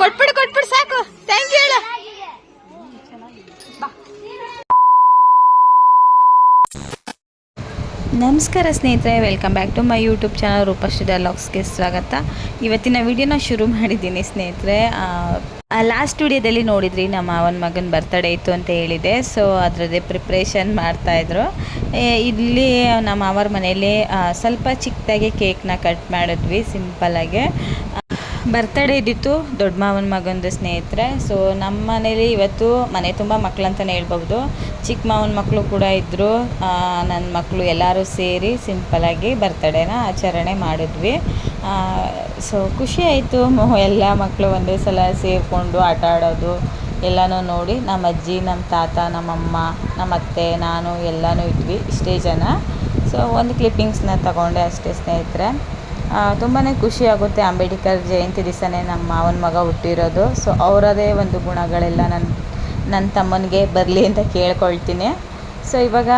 ಕೊಟ್ಬಿಡು ಸಾಕು. Thank you ಹೇಳ. ನಮಸ್ಕಾರ ಸ್ನೇಹಿತರೆ, welcome back to my YouTube channel Roopashree ಡೈಲಾಗ್ಸ್ಗೆ ಸ್ವಾಗತ. ಇವತ್ತಿನ ವಿಡಿಯೋನ ಶುರು ಮಾಡಿದ್ದೀನಿ ಸ್ನೇಹಿತರೆ. ಲಾಸ್ಟ್ ವಿಡಿಯೋದಲ್ಲಿ ನೋಡಿದ್ರಿ ನಮ್ಮ ಅವನ ಮಗನ ಬರ್ತಡೇ ಇತ್ತು ಅಂತ ಹೇಳಿದೆ. ಸೊ ಅದರದ್ದೇ ಪ್ರಿಪ್ರೇಷನ್ ಮಾಡ್ತಾಯಿದ್ರು. ಇಲ್ಲಿ ನಮ್ಮ ಅವರ ಮನೆಯಲ್ಲಿ ಸ್ವಲ್ಪ ಚಿಕ್ಕದಾಗಿ ಕೇಕ್ನ ಕಟ್ ಮಾಡಿದ್ವಿ ಸಿಂಪಲ್ಲಾಗಿ. ಬರ್ತಡೇ ಇದ್ದಿತ್ತು ದೊಡ್ಡ ಮಾವನ ಮಗಂದು ಸ್ನೇಹಿತರೆ. ಸೊ ನಮ್ಮ ಮನೇಲಿ ಇವತ್ತು ಮನೆ ತುಂಬ ಮಕ್ಳು ಅಂತಲೇ ಹೇಳ್ಬೋದು. ಚಿಕ್ಕ ಮಾವನ ಮಕ್ಕಳು ಕೂಡ ಇದ್ದರು, ನನ್ನ ಮಕ್ಕಳು ಎಲ್ಲರೂ ಸೇರಿ ಸಿಂಪಲ್ಲಾಗಿ ಬರ್ತಡೇನ ಆಚರಣೆ ಮಾಡಿದ್ವಿ. ಸೊ ಖುಷಿ ಆಯಿತು. ಎಲ್ಲ ಮಕ್ಕಳು ಒಂದೇ ಸಲ ಸೇರಿಕೊಂಡು ಆಟ ಆಡೋದು ಎಲ್ಲನೂ ನೋಡಿ ನಮ್ಮ ಅಜ್ಜಿ, ನಮ್ಮ ತಾತ, ನಮ್ಮಮ್ಮ, ನಮ್ಮ ಅತ್ತೆ, ನಾನು ಎಲ್ಲನೂ ಇದ್ವಿ, ಇಷ್ಟೇ ಜನ. ಸೊ ಒಂದು ಕ್ಲಿಪ್ಪಿಂಗ್ಸ್ನ ತಗೊಂಡೆ ಅಷ್ಟೇ ಸ್ನೇಹಿತರೆ. ತುಂಬಾ ಖುಷಿಯಾಗುತ್ತೆ. ಅಂಬೇಡ್ಕರ್ ಜಯಂತಿ ದಿವಸನೇ ನಮ್ಮ ಮಾವನ ಮಗ ಹುಟ್ಟಿರೋದು. ಸೊ ಅವರದೇ ಒಂದು ಗುಣಗಳೆಲ್ಲ ನನ್ನ ತಮ್ಮನಿಗೆ ಬರಲಿ ಅಂತ ಕೇಳ್ಕೊಳ್ತೀನಿ. ಸೊ ಇವಾಗ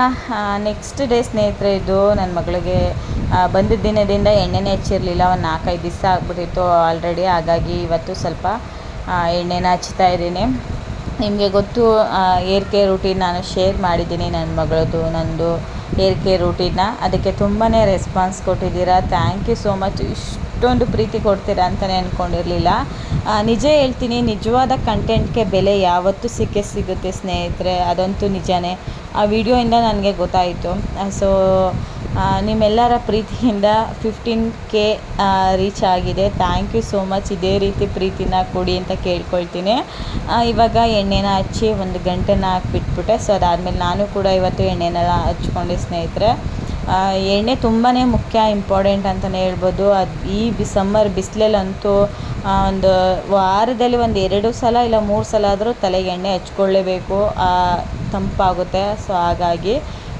ನೆಕ್ಸ್ಟ್ ಡೇ ಸ್ನೇಹಿತರೆ, ಇದು ನನ್ನ ಮಗಳಿಗೆ ಬಂದಿದ್ದ ದಿನದಿಂದ ಎಣ್ಣೆನೇ ಹಚ್ಚಿರಲಿಲ್ಲ. ಒಂದು 4-5 ದಿವಸ ಆಗ್ಬಿಟ್ಟಿತ್ತು ಆಲ್ರೆಡಿ. ಹಾಗಾಗಿ ಇವತ್ತು ಸ್ವಲ್ಪ ಎಣ್ಣೆನ ಹಚ್ತಾ ಇದ್ದೀನಿ. ನಿಮಗೆ ಗೊತ್ತು, ಏರ್ ಕೇರ್ ರೂಟೀನ್ ನಾನು ಶೇರ್ ಮಾಡಿದ್ದೀನಿ, ನನ್ನ ಮಗಳದ್ದು ನಂದು ಏರ್ ಕೇರ್ ರೂಟೀನ್ನ. ಅದಕ್ಕೆ ತುಂಬಾ ರೆಸ್ಪಾನ್ಸ್ ಕೊಟ್ಟಿದ್ದೀರಾ. Thank you so much. ಇಷ್ಟೊಂದು ಪ್ರೀತಿ ಕೊಡ್ತೀರಾ ಅಂತಲೇ ಅಂದ್ಕೊಂಡಿರಲಿಲ್ಲ. ನಿಜ ಹೇಳ್ತೀನಿ, ನಿಜವಾದ ಕಂಟೆಂಟ್ಗೆ ಬೆಲೆ ಯಾವತ್ತೂ ಸಿಗುತ್ತೆ ಸ್ನೇಹಿತರೆ, ಅದಂತೂ ನಿಜವೇ. ಆ ವಿಡಿಯೋಯಿಂದ ನನಗೆ ಗೊತ್ತಾಯಿತು. ಸೊ ನಿಮ್ಮೆಲ್ಲರ ಪ್ರೀತಿಯಿಂದ 15K ರೀಚ್ ಆಗಿದೆ. Thank you so much. ಇದೇ ರೀತಿ ಪ್ರೀತಿನ ಕೊಡಿ ಅಂತ ಕೇಳ್ಕೊಳ್ತೀನಿ. ಇವಾಗ ಎಣ್ಣೆನ ಹಚ್ಚಿ 1 ಗಂಟೆನ ಹಾಕಿಬಿಟ್ಬಿಟ್ಟೆ. ಸೊ ಅದಾದಮೇಲೆ ನಾನು ಕೂಡ ಇವತ್ತು ಎಣ್ಣೆನೆಲ್ಲ ಹಚ್ಕೊಂಡೆ ಸ್ನೇಹಿತರೆ. ಎಣ್ಣೆ ತುಂಬಾ ಮುಖ್ಯ, ಇಂಪಾರ್ಟೆಂಟ್ ಅಂತಲೇ ಹೇಳ್ಬೋದು. ಅದು ಈ ಸಮ್ಮರ್ ಬಿಸಿಲಲ್ಲಂತೂ ಒಂದು ವಾರದಲ್ಲಿ 1-2 ಸಲ ಇಲ್ಲ 3 ಸಲ ಆದರೂ ತಲೆಗೆ ಎಣ್ಣೆ ಹಚ್ಕೊಳ್ಳೇಬೇಕು, ತಂಪಾಗುತ್ತೆ. ಸೊ ಹಾಗಾಗಿ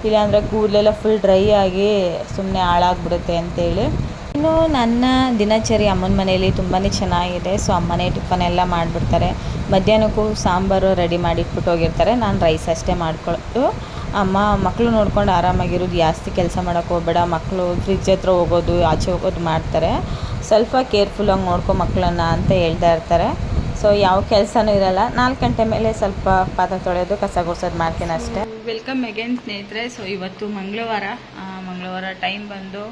ಇಲ್ಲಾಂದರೆ ಕೂದಲೆಲ್ಲ ಫುಲ್ ಡ್ರೈ ಆಗಿ ಸುಮ್ಮನೆ ಹಾಳಾಗ್ಬಿಡುತ್ತೆ ಅಂತೇಳಿ. ಇನ್ನು ನನ್ನ ದಿನಚರಿ ಅಮ್ಮನ ಮನೆಯಲ್ಲಿ ತುಂಬಾ ಚೆನ್ನಾಗಿದೆ. ಸೊ ಅಮ್ಮನೇ ಟಿಫನ್ ಎಲ್ಲ ಮಾಡಿಬಿಡ್ತಾರೆ. ಮಧ್ಯಾಹ್ನಕ್ಕೂ ಸಾಂಬಾರು ರೆಡಿ ಮಾಡಿ ಇಟ್ಬಿಟ್ಟು ಹೋಗಿರ್ತಾರೆ. ನಾನು ರೈಸ್ ಅಷ್ಟೇ ಮಾಡ್ಕೊಳ್ಳೋದು. ಅಮ್ಮ ಮಕ್ಕಳು ನೋಡ್ಕೊಂಡು ಆರಾಮಾಗಿರೋದು, ಜಾಸ್ತಿ ಕೆಲಸ ಮಾಡೋಕ್ಕೆ ಹೋಗಬೇಡ, ಮಕ್ಕಳು ಫ್ರಿಜ್ ಹತ್ರ ಹೋಗೋದು ಆಚೆ ಹೋಗೋದು ಮಾಡ್ತಾರೆ, ಸ್ವಲ್ಪ ಕೇರ್ಫುಲ್ಲಾಗಿ ನೋಡ್ಕೊ ಮಕ್ಕಳನ್ನ ಅಂತ ಹೇಳ್ತಾ ಇರ್ತಾರೆ. ಸೊ ಯಾವ ಕೆಲಸನೂ ಇರಲ್ಲ. 4 ಗಂಟೆ ಮೇಲೆ ಸ್ವಲ್ಪ ಪಾತ್ರೆ ತೊಳೆಯೋದು, ಕಸ ಗುಡಿಸೋದು ಮಾಡ್ತೀನಿ ಅಷ್ಟೇ. ವೆಲ್ಕಮ್ ಅಗೇನ್ ಸ್ನೇಹಿತರೆ. ಸೊ ಇವತ್ತು ಮಂಗಳವಾರ ಟೈಮ್ ಬಂದು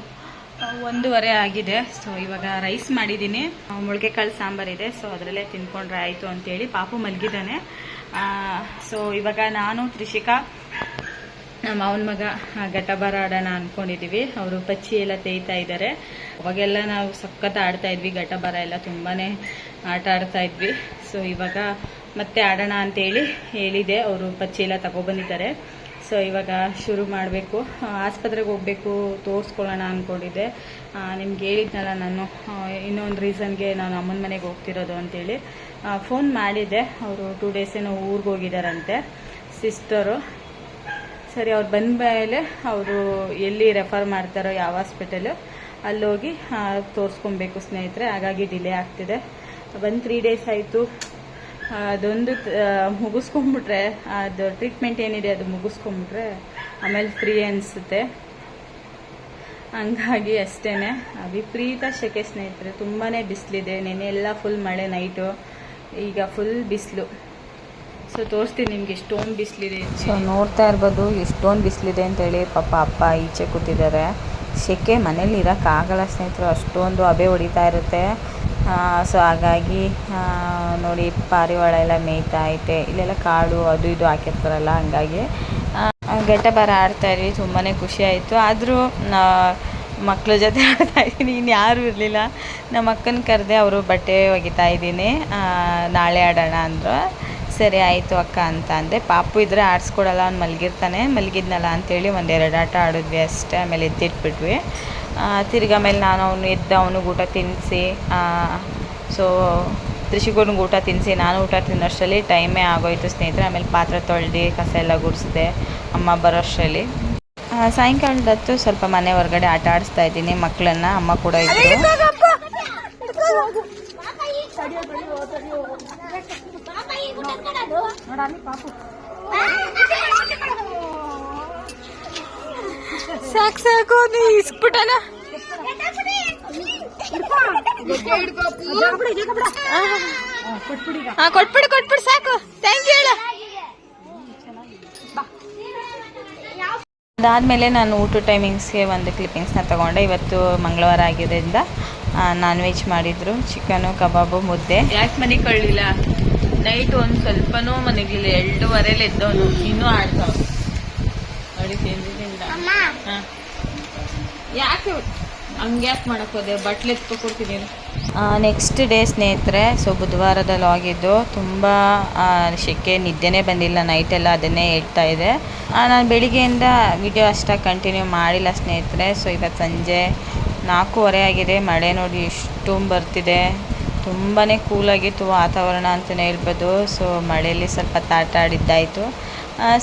1:15 ಆಗಿದೆ. ಸೊ ಇವಾಗ ರೈಸ್ ಮಾಡಿದ್ದೀನಿ, ಮೊಳಕೆ ಕಾಳು ಸಾಂಬಾರಿದೆ. ಸೊ ಅದರಲ್ಲೇ ತಿಂದ್ಕೊಂಡ್ರೆ ಆಯಿತು ಅಂತೇಳಿ ಪಾಪು ಮಲಗಿದ್ದಾನೆ. ಸೊ ಇವಾಗ ನಾನು ತ್ರಿಷಿಕಾ, ನಮ್ಮ ಅವನ ಮಗ ಘಟಬಾರ ಆಡೋಣ ಅಂದ್ಕೊಂಡಿದ್ದೀವಿ. ಅವರು ಪಚ್ಚಿ ಎಲ್ಲ ತೇಯ್ತಾ ಇದ್ದಾರೆ. ಅವಾಗೆಲ್ಲ ನಾವು ಸಖತ್ ಆಡ್ತಾ ಇದ್ವಿ, ಘಟಬಾರ ಎಲ್ಲ ತುಂಬಾ ಆಟ ಆಡ್ತಾ ಇದ್ವಿ. ಸೊ ಇವಾಗ ಮತ್ತೆ ಆಡೋಣ ಅಂತೇಳಿ ಹೇಳಿದೆ. ಅವರು ಪಚ್ಚಿ ಎಲ್ಲ ತಗೊಬಂದಿದ್ದಾರೆ. ಸೊ ಇವಾಗ ಶುರು ಮಾಡಬೇಕು. ಆಸ್ಪತ್ರೆಗೆ ಹೋಗಬೇಕು, ತೋರಿಸ್ಕೊಳ್ಳೋಣ ಅಂದ್ಕೊಂಡಿದ್ದೆ. ನಿಮ್ಗೆ ಹೇಳಿದ್ನಲ್ಲ ನಾನು ಇನ್ನೊಂದು ರೀಸನ್ಗೆ ನಾನು ಅಮ್ಮನ ಮನೆಗೆ ಹೋಗ್ತಿರೋದು ಅಂತೇಳಿ. ಫೋನ್ ಮಾಡಿದ್ದೆ. ಅವರು 2 days ಏನೋ ಊರಿಗೆ ಹೋಗಿದ್ದಾರಂತೆ ಸಿಸ್ಟರು. ಸರಿ, ಅವ್ರು ಬಂದ ಮೇಲೆ ಅವರು ಎಲ್ಲಿ ರೆಫರ್ ಮಾಡ್ತಾರೋ ಯಾವ ಹಾಸ್ಪಿಟಲು ಅಲ್ಲೋಗಿ ತೋರಿಸ್ಕೊಬೇಕು ಸ್ನೇಹಿತರೆ. ಹಾಗಾಗಿ ಡಿಲೇ ಆಗ್ತಿದೆ. 3 days ಆಯಿತು. ಅದೊಂದು ಮುಗಿಸ್ಕೊಂಬಿಟ್ರೆ, ಅದು ಟ್ರೀಟ್ಮೆಂಟ್ ಏನಿದೆ ಅದು ಮುಗಿಸ್ಕೊಂಬಿಟ್ರೆ ಆಮೇಲೆ ಫ್ರೀ ಅನಿಸುತ್ತೆ. ಹಂಗಾಗಿ ಅಷ್ಟೇ. ವಿಪರೀತ ಸೆಕೆ ಸ್ನೇಹಿತರೆ, ತುಂಬಾ ಬಿಸಿಲಿದೆ. ನೆನ್ನೆ ಎಲ್ಲ ಫುಲ್ ಮಳೆ ನೈಟು, ಈಗ ಫುಲ್ ಬಿಸಿಲು. ಸೊ ತೋರಿಸ್ತೀನಿ ನಿಮ್ಗೆ ಎಷ್ಟೊಂದು ಬಿಸಿಲಿದೆ. ಸೊ ನೋಡ್ತಾ ಇರ್ಬೋದು ಎಷ್ಟೊಂದು ಬಿಸಿಲಿದೆ ಅಂತೇಳಿ. ಪಾಪ ಅಪ್ಪ ಈಚೆ ಕೂತಿದ್ದಾರೆ. ಸೆಕೆ ಮನೇಲಿ ಇರೋಕ್ಕಾಗಲ್ಲ ಸ್ನೇಹಿತರು, ಅಷ್ಟೊಂದು ಹಬೆ ಹೊಡಿತಾ ಇರುತ್ತೆ. ಸೊ ಹಾಗಾಗಿ ನೋಡಿ ಪಾರಿವಾಳ ಎಲ್ಲ ಮೇಯ್ತಾ ಐತೆ. ಇಲ್ಲೆಲ್ಲ ಕಾಡು ಅದು ಇದು ಹಾಕಿರ್ತಾರಲ್ಲ, ಹಂಗಾಗಿ ಘಟಬಾರ ಆಡ್ತಾ ಇದ್ವಿ. ತುಂಬಾ ಖುಷಿ ಆಯಿತು. ಆದರೂ ಮಕ್ಕಳ ಜೊತೆ ಆಡ್ತಾ ಇದ್ದೀನಿ, ಇನ್ನು ಯಾರೂ ಇರಲಿಲ್ಲ. ನಮ್ಮ ಅಕ್ಕನ ಕರೆದೆ, ಅವರು ಬಟ್ಟೆ ಒಗಿತಾ ಇದ್ದೀನಿ, ನಾಳೆ ಆಡೋಣ ಅಂದರು. ಸರಿ ಆಯಿತು ಅಕ್ಕ ಅಂತ ಅಂದೆ. ಪಾಪು ಇದ್ದರೆ ಆಡಿಸ್ಕೊಡಲ್ಲ, ಅವ್ನು ಮಲಗಿದ್ನಲ್ಲ ಅಂಥೇಳಿ 1-2 ಆಟ ಆಡಿದ್ವಿ ಅಷ್ಟೇ. ಆಮೇಲೆ ಎತ್ತಿಟ್ಬಿಟ್ವಿ. ತಿರ್ಗಿ ಆಮೇಲೆ ನಾನು ಅವನಿಗೆ ಊಟ ತಿನ್ನಿಸಿ, ಸೊ ತ್ರಿಷಿಗೂನಿಗೆ ಊಟ ತಿನ್ನಿಸಿ ನಾನು ಊಟ ತಿನ್ನೋಷ್ಟರಲ್ಲಿ ಟೈಮೇ ಆಗೋಯ್ತು ಸ್ನೇಹಿತರೆ. ಆಮೇಲೆ ಪಾತ್ರೆ ತೊಳೆದು ಕಸ ಎಲ್ಲ ಗುಡಿಸಿದೆ ಅಮ್ಮ ಬರೋಷ್ಟರಲ್ಲಿ. ಸಾಯಂಕಾಲದ ಹೊತ್ತು ಸ್ವಲ್ಪ ಮನೆ ಹೊರಗಡೆ ಆಟ ಆಡಿಸ್ತಾ ಇದ್ದೀನಿ ಮಕ್ಕಳನ್ನ. ಅಮ್ಮ ಕೂಡ ಇದ್ದರು. ಸಾಕು ಸಾಕು ನೀ ಇಸ್ಬಿಟ್ಟನ ಕೊಟ್ಬಿಡು ಸಾಕು. ಥ್ಯಾಂಕ್ ಯು ಹೇಳ. ಅದಾದಮೇಲೆ ನಾನು ಊಟ ಟೈಮಿಂಗ್ಸ್ಗೆ ಒಂದು ಕ್ಲಿಪ್ಪಿಂಗ್ಸ್ನ ತೊಗೊಂಡೆ. ಇವತ್ತು ಮಂಗಳವಾರ ಆಗಿದ್ದರಿಂದ ನಾನ್ ವೆಜ್ ಮಾಡಿದ್ರು, ಚಿಕನು, ಕಬಾಬು, ಮುದ್ದೆ. ಯಾಕೆ ಮನೆಗೆ ಕಳ್ಳಿಲ್ಲ? ನೈಟ್ ಒಂದು ಸ್ವಲ್ಪನೂ ಮನೆಗಿಲ್ಲ, 2:30 ಎದ್ದವನು ಇನ್ನೂ ಆಡ್ತಾವ. ಯಾಕೆ ಹಂಗ್ಯಾಕೆ ಮಾಡಕ್ಕೆ ಹೋದೆ? ಬಟ್ಲು ಎತ್ಕೊಡ್ತೀನಿ. ನೆಕ್ಸ್ಟ್ ಡೇ ಸ್ನೇಹಿತರೆ, ಸೊ ಬುಧವಾರದಲ್ಲಿ ಹೋಗಿದ್ದು. ತುಂಬ ಸೆಕೆ, ನಿದ್ದೆನೇ ಬಂದಿಲ್ಲ, ನೈಟೆಲ್ಲ ಅದನ್ನೇ ಹೇಳ್ತಾ ಇದೆ. ನಾನು ಬೆಳಿಗ್ಗೆಯಿಂದ ವಿಡಿಯೋ ಅಷ್ಟಾಗಿ ಕಂಟಿನ್ಯೂ ಮಾಡಿಲ್ಲ ಸ್ನೇಹಿತರೆ. ಸೊ ಇವತ್ತು ಸಂಜೆ 4:30 ಆಗಿದೆ. ಮಳೆ ನೋಡಿ ಎಷ್ಟು ಬರ್ತಿದೆ. ತುಂಬಾ ಕೂಲಾಗಿತ್ತು ವಾತಾವರಣ ಅಂತಲೇ ಹೇಳ್ಬೋದು. ಸೊ ಮಳೆಯಲ್ಲಿ ಸ್ವಲ್ಪ ಆಟ ಆಡಿದ್ದಾಯಿತು.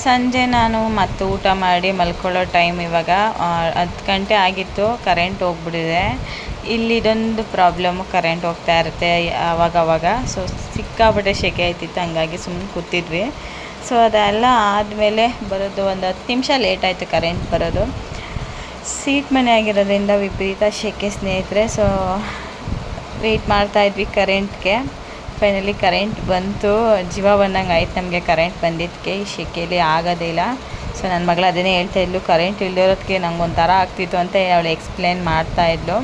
ಸಂಜೆ ನಾನು ಮತ್ತೆ ಊಟ ಮಾಡಿ ಮಲ್ಕೊಳ್ಳೋ ಟೈಮ್ ಇವಾಗ 10 ಗಂಟೆ ಆಗಿತ್ತು. ಕರೆಂಟ್ ಹೋಗ್ಬಿಟ್ಟಿದೆ. ಇಲ್ಲಿ ಇದೊಂದು ಪ್ರಾಬ್ಲಮ್ಮು, ಕರೆಂಟ್ ಹೋಗ್ತಾ ಇರುತ್ತೆ ಆವಾಗವಾಗ. ಸೊ ಸಿಕ್ಕಾಪಟ್ಟೆ ಸೆಕೆ ಆಯ್ತಿತ್ತು, ಹಂಗಾಗಿ ಸುಮ್ಮನೆ ಕೂತಿದ್ವಿ. ಸೊ ಅದೆಲ್ಲ ಆದಮೇಲೆ ಬರೋದು ಒಂದು 10 ನಿಮಿಷ ಲೇಟ್ ಆಯಿತು ಕರೆಂಟ್ ಬರೋದು. ಸೀಟ್ ಮನೆ ಆಗಿರೋದ್ರಿಂದ ವಿಪರೀತ ಸೆಕೆ ಸ್ನೇಹಿತರೆ. ಸೊ ವೆಯ್ಟ್ ಮಾಡ್ತಾಯಿದ್ವಿ ಕರೆಂಟ್ಗೆ. ಫೈನಲಿ ಕರೆಂಟ್ ಬಂತು. ಜೀವ ಬಂದಂಗೆ ಆಯ್ತು ನಮಗೆ ಕರೆಂಟ್ ಬಂದಿದ್ದಕ್ಕೆ. ಈ ಸೆಕೆಯಲ್ಲಿ ಆಗೋದೇ ಇಲ್ಲ. ಸೊ ನನ್ನ ಮಗಳು ಅದನ್ನೇ ಹೇಳ್ತಾ ಇದ್ಲು, ಕರೆಂಟ್ ಇಲ್ದಿರೋದಕ್ಕೆ ನಂಗೆ ಒಂಥರ ಆಗ್ತಿತ್ತು ಅಂತ ಅವಳು ಎಕ್ಸ್ಪ್ಲೇನ್ ಮಾಡ್ತಾಯಿದ್ಲು.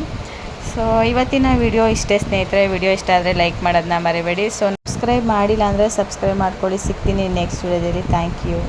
ಸೊ ಇವತ್ತಿನ ವಿಡಿಯೋ ಇಷ್ಟೇ ಸ್ನೇಹಿತರೆ. ವಿಡಿಯೋ ಇಷ್ಟ ಆದರೆ ಲೈಕ್ ಮಾಡೋದನ್ನ ಮರಿಬೇಡಿ. ಸೊ ಸಬ್ಸ್ಕ್ರೈಬ್ ಮಾಡಿಲ್ಲ ಅಂದರೆ ಸಬ್ಸ್ಕ್ರೈಬ್ ಮಾಡ್ಕೊಳ್ಳಿ. ಸಿಗ್ತೀನಿ ನೆಕ್ಸ್ಟ್ ವಿಡಿಯೋದಲ್ಲಿ. Thank you.